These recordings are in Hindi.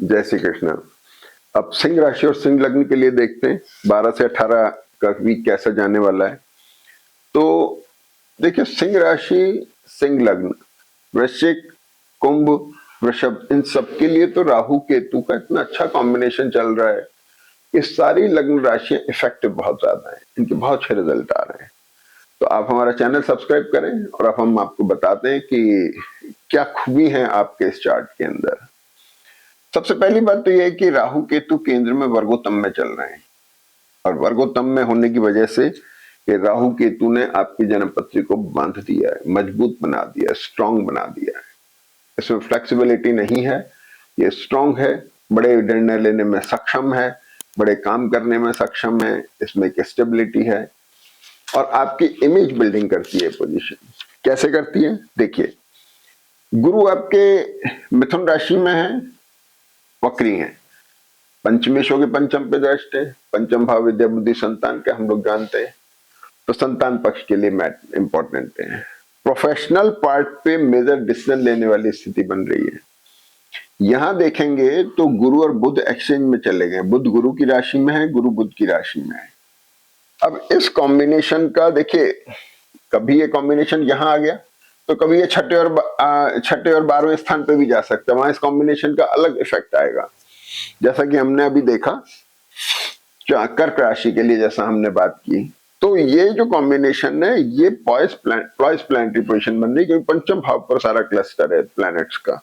जय श्री कृष्ण। अब सिंह राशि और सिंह लग्न के लिए देखते हैं 12 से 18 का वीक कैसा जाने वाला है। तो देखिए, सिंह राशि, सिंह लग्न, वृश्चिक, कुंभ, वृषभ, इन सब के लिए तो राहु केतु का इतना अच्छा कॉम्बिनेशन चल रहा है। ये सारी लग्न राशियां इफेक्टिव बहुत ज्यादा है, इनके बहुत अच्छे रिजल्ट आ रहे हैं। तो आप हमारा चैनल सब्सक्राइब करें और अब हम आपको बताते हैं कि क्या खूबी है आपके इस चार्ट के अंदर। सबसे पहली बात तो यह है कि राहु केतु केंद्र में वर्गोत्तम में चल रहे हैं, और वर्गोत्तम में होने की वजह से ये राहु केतु ने आपकी जन्मपत्री को बांध दिया है, मजबूत बना दिया है, स्ट्रांग बना दिया है। इसमें फ्लेक्सिबिलिटी नहीं है, ये स्ट्रांग है, बड़े निर्णय लेने में सक्षम है, बड़े काम करने में सक्षम है, इसमें एक स्टेबिलिटी है और आपकी इमेज बिल्डिंग करती है। पोजीशन कैसे करती है देखिए, गुरु आपके मिथुन राशि में है, वक्री है, पंचमेश के पंचम पे दृष्ट है। पंचम भाव विद्या बुद्धि संतान का हम लोग जानते हैं, तो संतान पक्ष के लिए इंपॉर्टेंट है। प्रोफेशनल पार्ट पे मेजर डिसीजन लेने वाली स्थिति बन रही है। यहां देखेंगे तो गुरु और बुध एक्सचेंज में चले गए, बुध गुरु की राशि में है, गुरु बुध की राशि में है। अब इस कॉम्बिनेशन का देखिए, कभी ये कॉम्बिनेशन यहां आ गया तो कभी ये छठे और 12वें स्थान पे भी जा सकता है, वहां इस कॉम्बिनेशन का अलग इफेक्ट आएगा। जैसा कि हमने अभी देखा कर्क राशि के लिए, जैसा हमने बात की, तो ये जो कॉम्बिनेशन है ये पॉइस प्लैनेटरी पोजीशन बन रही है, क्योंकि पंचम भाव पर सारा क्लस्टर है प्लैनेट्स का।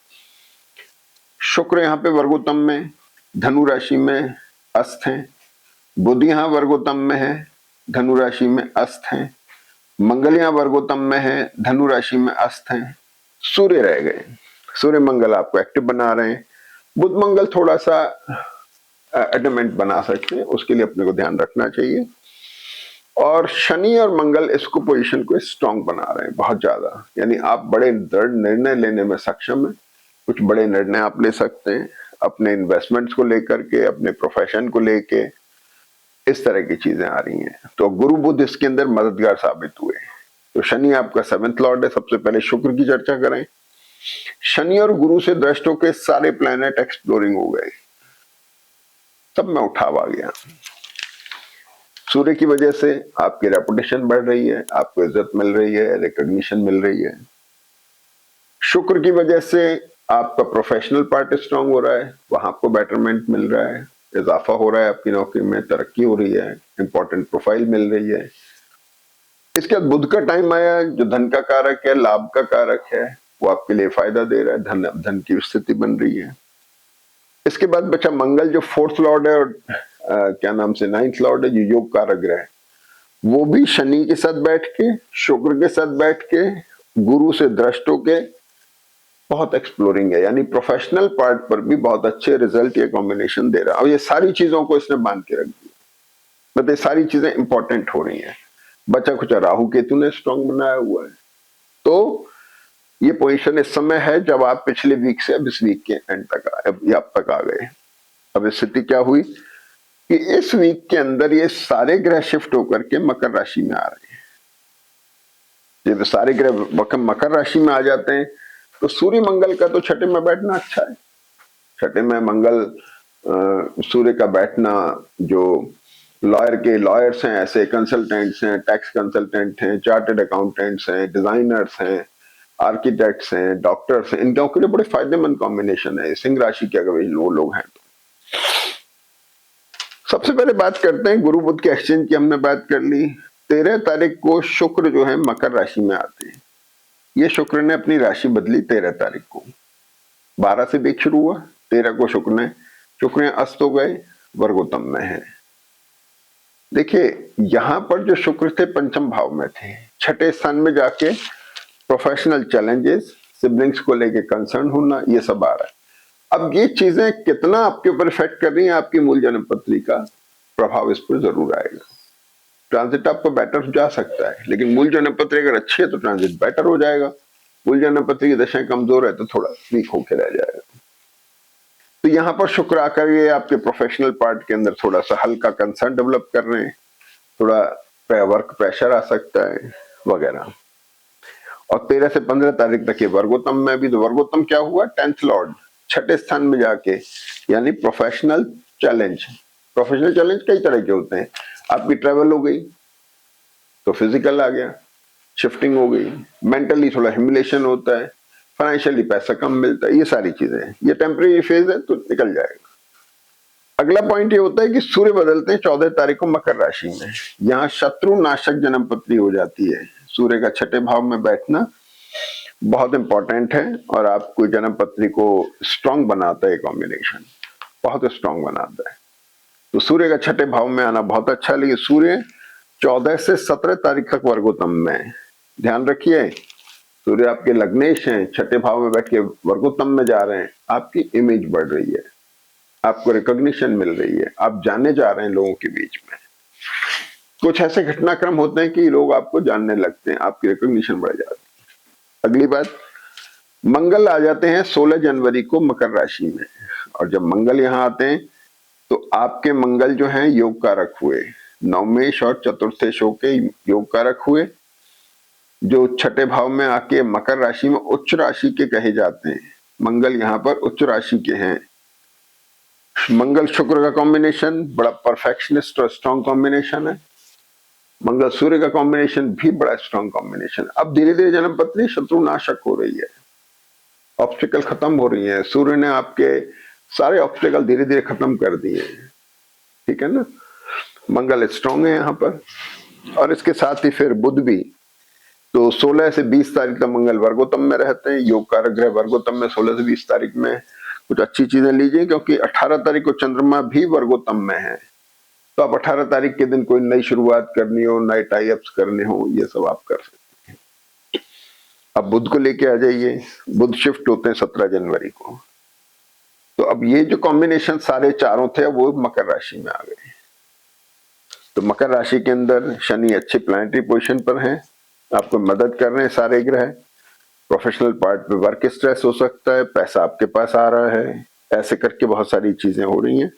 शुक्र यहाँ पे वर्गोत्तम में धनु राशि में अस्त है, बुध यहाँ वर्गोत्तम में है, धनु राशि में अस्त है, मंगल यहाँ वर्गोत्तम में है, धनु राशि में अस्त है, सूर्य रह गए। सूर्य मंगल आपको एक्टिव बना रहे हैं, बुध मंगल थोड़ा सा एडमेंट बना सकते हैं, उसके लिए अपने को ध्यान रखना चाहिए। और शनि और मंगल इसको पोजीशन को स्ट्रांग बना रहे हैं बहुत ज्यादा, यानी आप बड़े दृढ़ निर्णय लेने में सक्षम है। कुछ बड़े निर्णय आप ले सकते हैं अपने इन्वेस्टमेंट्स को लेकर के, अपने प्रोफेशन को लेके, इस तरह की चीजें आ रही हैं। तो गुरु बुध इसके अंदर मददगार साबित हुए। तो शनि आपका 7th लॉर्ड है। सबसे पहले शुक्र की चर्चा करें। शनि और गुरु से दृष्ट होकर सारे प्लैनेट एक्सप्लोरिंग हो गए, सब में उठाव आ गया। सूर्य की वजह से आपकी रेपुटेशन बढ़ रही है, आपको इज्जत मिल रही है, रिकॉग्निशन मिल रही है। शुक्र की वजह से आपका प्रोफेशनल पार्ट स्ट्रांग हो रहा है, वहां आपको बेटरमेंट मिल रहा है, इजाफा हो रहा है, आपकी नौकरी में तरक्की हो रही है, इंपॉर्टेंट प्रोफाइल मिल रही है। इसके बाद बुध का टाइम आया जो धन का कारक है, लाभ का कारक है, वो आपके लिए फायदा दे रहा है, धन की स्थिति बन रही है। इसके बाद बचा मंगल जो 4th लॉर्ड है और क्या नाम से 9th लॉर्ड है, जो योग कारक ग्रह है, वो भी शनि के साथ बैठ के, शुक्र के साथ बैठ के, गुरु से दृष्ट होके बहुत एक्सप्लोरिंग है, यानी प्रोफेशनल पार्ट पर भी बहुत अच्छे रिजल्ट ये कॉम्बिनेशन दे रहा है। और ये सारी चीजों को इसने बांध के रख दिया, मतलब ये सारी चीजें इंपॉर्टेंट हो रही हैं। बचा कुछ राहु केतु ने स्ट्रांग बनाया हुआ है। तो ये पोजीशन इस समय है जब आप पिछले वीक से अब इस वीक के एंड तक अब तक आ गए। अब स्थिति क्या हुई कि इस वीक के अंदर ये सारे ग्रह शिफ्ट होकर के मकर राशि में आ रहे हैं। जब सारे ग्रह मकर राशि में आ जाते हैं तो सूर्य मंगल का तो छठे में बैठना अच्छा है। छठे में मंगल सूर्य का बैठना, जो लॉयर्स हैं, ऐसे कंसल्टेंट्स हैं, टैक्स कंसल्टेंट हैं, चार्टर्ड अकाउंटेंट्स हैं, डिजाइनर्स हैं, आर्किटेक्ट्स हैं, डॉक्टर्स हैं, इन लोगों के लिए बड़े फायदेमंद कॉम्बिनेशन है सिंह राशि के अगर वो लोग हैं तो। सबसे पहले बात करते हैं गुरु बुध के एक्सचेंज की, हमने बात कर ली। 13 तारीख को शुक्र जो है मकर राशि में आते हैं। ये शुक्र ने अपनी राशि बदली 13 तारीख को, 12 से वीक शुरू हुआ, 13 को शुक्र अस्त हो गए, वर्गोत्तम में है। देखिए यहां पर जो शुक्र थे पंचम भाव में थे, छठे स्थान में जाके प्रोफेशनल चैलेंजेस, सिबलिंग्स को लेके कंसर्न होना, ये सब आ रहा है। अब ये चीजें कितना आपके ऊपर इफेक्ट कर रही हैं, आपकी मूल जन्मपत्री का प्रभाव इस पर जरूर आएगा। ट्रांजिट आपको बेटर जा सकता है, लेकिन मूल जन्मपत्री अगर अच्छी है तो ट्रांजिट बेटर हो जाएगा। मूल जन्मपत्री की दशाएं कमजोर है तो थोड़ा वीक होकर रह जाएगा। तो यहाँ पर शुक्र आकर ये आपके प्रोफेशनल पार्ट के अंदर थोड़ा सा हल्का कंसर्न डेवलप कर रहे हैं, थोड़ा वर्क प्रेशर आ सकता है वगैरह। और 13 से 15 तारीख तक ये वर्गोत्तम में भी, तो वर्गोत्तम क्या हुआ, 10th लॉर्ड, छठे स्थान में जाके, यानी प्रोफेशनल चैलेंज। प्रोफेशनल चैलेंज कई तरह के होते हैं। आपकी ट्रैवल हो गई तो फिजिकल आ गया, शिफ्टिंग हो गई, मेंटली थोड़ा ह्यूमिलेशन होता है, फाइनेंशियली पैसा कम मिलता है, ये सारी चीजें हैं। ये टेम्परेरी फेज है तो निकल जाएगा। अगला पॉइंट ये होता है कि सूर्य बदलते हैं 14 तारीख को मकर राशि में। यहाँ शत्रु नाशक जन्म पत्री हो जाती है। सूर्य का छठे भाव में बैठना बहुत इंपॉर्टेंट है और आपको जन्म पत्री को स्ट्रांग बनाता है। कॉम्बिनेशन बहुत स्ट्रांग बनाता है। तो सूर्य का छठे भाव में आना बहुत अच्छा है। लेकिन सूर्य 14 से 17 तारीख तक वर्गोत्तम में, ध्यान रखिए। सूर्य आपके लग्नेश हैं, छठे भाव में बैठ के वर्गोत्तम में जा रहे हैं। आपकी इमेज बढ़ रही है, आपको रिकॉग्निशन मिल रही है, आप जाने जा रहे हैं लोगों के बीच में। कुछ ऐसे घटनाक्रम होते हैं कि लोग आपको जानने लगते हैं, आपकी रिकॉग्निशन बढ़ जाती है। अगली बात, मंगल आ जाते हैं 16 जनवरी को मकर राशि में। और जब मंगल यहाँ आते हैं तो आपके मंगल जो हैं योग कारक हुए, नवमेश और चतुर्थेश के योग कारक हुए, जो छठे भाव में आके मकर राशि में उच्च राशि के कहे जाते हैं। मंगल यहाँ पर उच्च राशि के हैं। मंगल शुक्र का कॉम्बिनेशन बड़ा परफेक्शनिस्ट और स्ट्रॉन्ग कॉम्बिनेशन है। मंगल सूर्य का कॉम्बिनेशन भी बड़ा स्ट्रॉन्ग कॉम्बिनेशन। अब धीरे धीरे जन्म पत्री शत्रु नाशक हो रही है, ऑब्स्टिकल खत्म हो रही है। सूर्य ने आपके सारे ऑब्स्टिकल धीरे धीरे खत्म कर दिए हैं, ठीक है ना। मंगल स्ट्रॉन्ग है यहाँ पर। और इसके साथ ही फिर बुध भी, तो 16 से 20 तारीख तक मंगल वर्गोत्तम में रहते हैं। योग कारक ग्रह वर्गोत्तम में 16 से 20 तारीख में कुछ अच्छी चीजें लीजिए, क्योंकि 18 तारीख को चंद्रमा भी वर्गोत्तम में है। तो आप 18 तारीख के दिन कोई नई शुरुआत करनी हो, नए टाई अप्स करने हो, ये सब आप कर सकते हैं। अब बुध को लेके आ जाइए। बुध शिफ्ट होते हैं 17 जनवरी को। तो अब ये जो कॉम्बिनेशन सारे चारों थे वो मकर राशि में आ गए। तो मकर राशि के अंदर शनि अच्छे प्लैनेटरी पोजीशन पर हैं, आपको मदद कर रहे हैं सारे ग्रह। प्रोफेशनल पार्ट पे वर्क स्ट्रेस हो सकता है, पैसा आपके पास आ रहा है, ऐसे करके बहुत सारी चीजें हो रही हैं।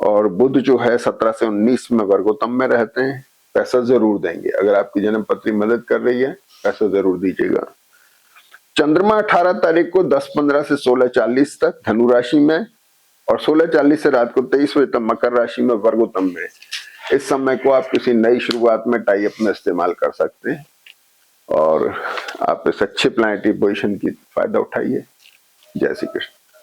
और बुध जो है 17 से 19 में वर्गोत्तम में रहते हैं, पैसा जरूर देंगे। अगर आपकी जन्म पत्री मदद कर रही है, पैसा जरूर दीजिएगा। चंद्रमा 18 तारीख को 10:15 से 16:40 तक धनु राशि में, और 16:40 से रात को 23 बजे तक मकर राशि में वर्गोत्तम में। इस समय को आप किसी नई शुरुआत में टाई अप में इस्तेमाल कर सकते हैं और आप इस अच्छे प्लैनेटरी पोजीशन की फायदा उठाइए। जय श्री कृष्ण।